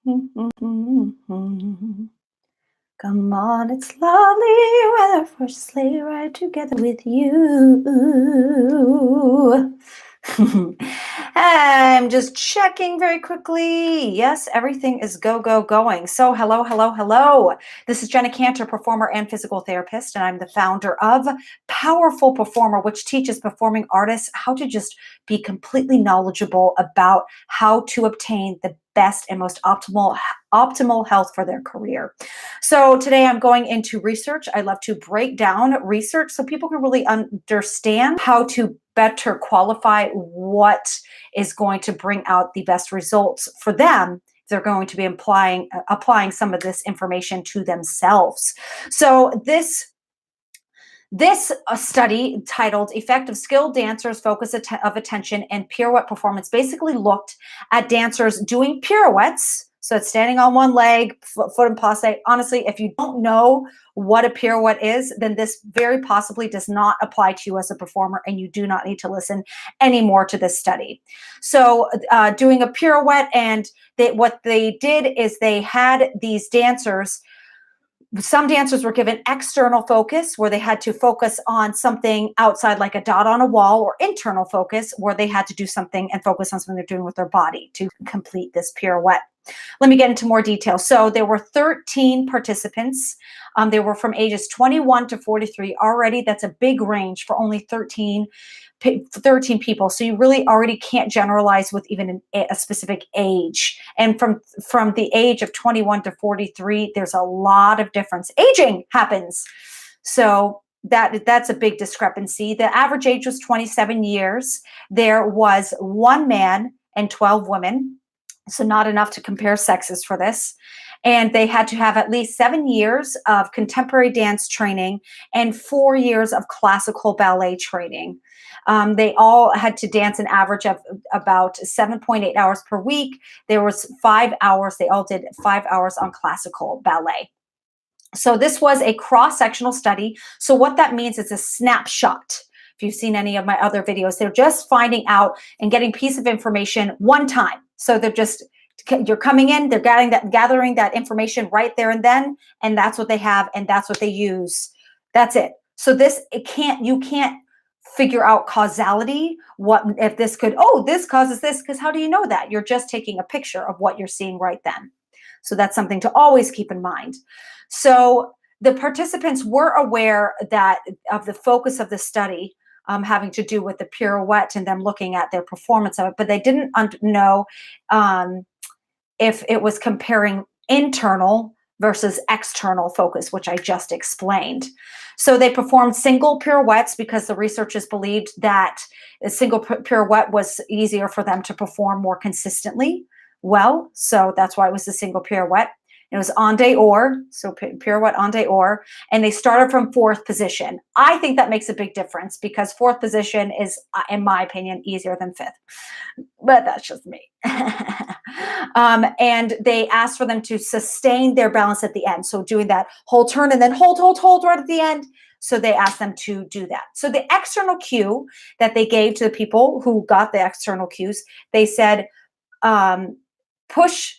Come on, it's lovely weather for a sleigh ride together with you. I'm just checking very quickly. Yes, everything is going. So, hello, hello, hello. This is Jenna Cantor, performer and physical therapist, and I'm the founder of Powerful Performer, which teaches performing artists how to just be completely knowledgeable about how to obtain the best and most optimal health for their career. So today I'm going into research. I love to break down research so people can really understand how to better qualify what is going to bring out the best results for them. They're going to be applying some of this information to themselves. So this study titled Effect of Skilled Dancers Focus of Attention and Pirouette Performance basically looked at dancers doing pirouettes. So it's standing on one leg, foot in passe. Honestly, if you don't know what a pirouette is, then this very possibly does not apply to you as a performer, and you do not need to listen anymore to this study. So doing a pirouette, and what they did is they had these dancers. Some dancers were given external focus where they had to focus on something outside like a dot on a wall, or internal focus where they had to do something and focus on something they're doing with their body to complete this pirouette. Let me get into more detail. So there were 13 participants. They were from ages 21 to 43 already. That's a big range for only 13 people. So you really already can't generalize with even a specific age. And from the age of 21 to 43, there's a lot of difference. Aging happens. So that's a big discrepancy. The average age was 27 years. There was 1 man and 12 women. So not enough to compare sexes for this. And they had to have at least 7 years of contemporary dance training and 4 years of classical ballet training. They all had to dance an average of about 7.8 hours per week. There was 5 hours. They all did 5 hours on classical ballet. So this was a cross-sectional study. So what that means is a snapshot. If you've seen any of my other videos, they're just finding out and getting a piece of information one time. So you're coming in, they're gathering that information right there and then, and that's what they have, and that's what they use. That's it. So you can't figure out causality. What if this causes this? Because how do you know that? You're just taking a picture of what you're seeing right then. So that's something to always keep in mind. So the participants were aware of the focus of the study having to do with the pirouette and them looking at their performance of it, but they didn't know if it was comparing internal versus external focus, which I just explained. So they performed single pirouettes because the researchers believed that a single pirouette was easier for them to perform more consistently. Well, so that's why it was a single pirouette. It was en dehor, so pirouette en dehor, and they started from 4th position. I think that makes a big difference because 4th position is, in my opinion, easier than 5th. But that's just me. And they asked for them to sustain their balance at the end. So doing that whole turn and then hold right at the end. So they asked them to do that. So the external cue that they gave to the people who got the external cues, they said, push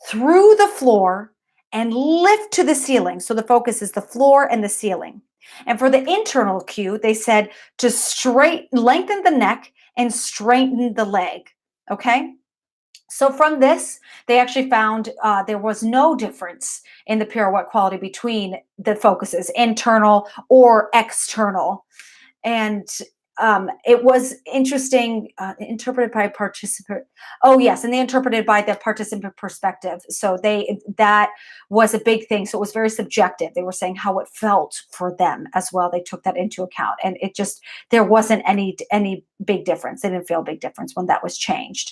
through the floor and lift to the ceiling. So the focus is the floor and the ceiling. And for the internal cue, they said to lengthen the neck and straighten the leg. Okay. So from this, they actually found there was no difference in the pirouette quality between the focuses, internal or external. And it was interesting, interpreted by participant. Oh yes, and they interpreted by the participant perspective. So that was a big thing. So it was very subjective. They were saying how it felt for them as well. They took that into account, and there wasn't any big difference. They didn't feel a big difference when that was changed.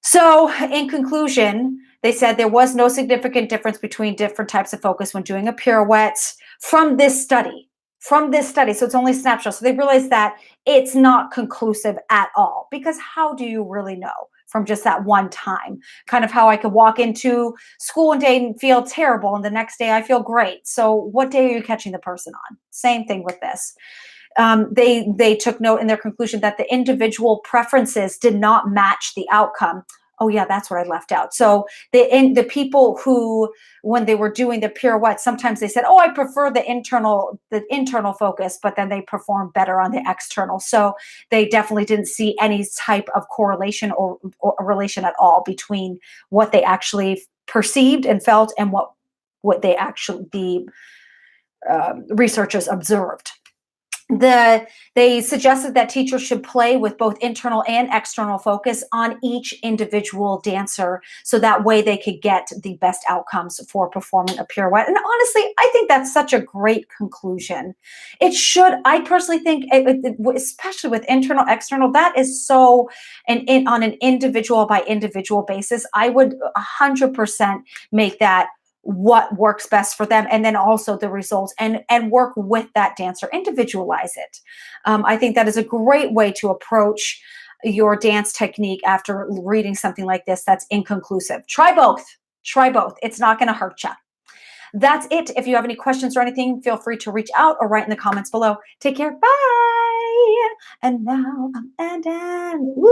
So in conclusion, they said there was no significant difference between different types of focus when doing a pirouette from this study. So it's only a snapshot. So they realized that it's not conclusive at all, because how do you really know from just that one time? Kind of how I could walk into school one day and feel terrible, and the next day I feel great. So what day are you catching the person on? Same thing with this. They took note in their conclusion that the individual preferences did not match the outcome. Oh yeah, that's what I left out. So the people who, when they were doing the pirouette, sometimes they said, "Oh, I prefer the internal focus," but then they perform better on the external. So they definitely didn't see any type of correlation or a relation at all between what they actually perceived and felt and what they actually the researchers observed. They suggested that teachers should play with both internal and external focus on each individual dancer, so that way they could get the best outcomes for performing a pirouette. And honestly, I think that's such a great conclusion. It should, I personally think, especially with internal external, that is so, and on an individual by individual basis, I would 100% make that what works best for them, and then also the results, and work with that dancer, individualize it. I think that is a great way to approach your dance technique after reading something like this that's inconclusive. Try both. Try both. It's not going to hurt you. That's it. If you have any questions or anything, feel free to reach out or write in the comments below. Take care. Bye. And now I'm done. Woo.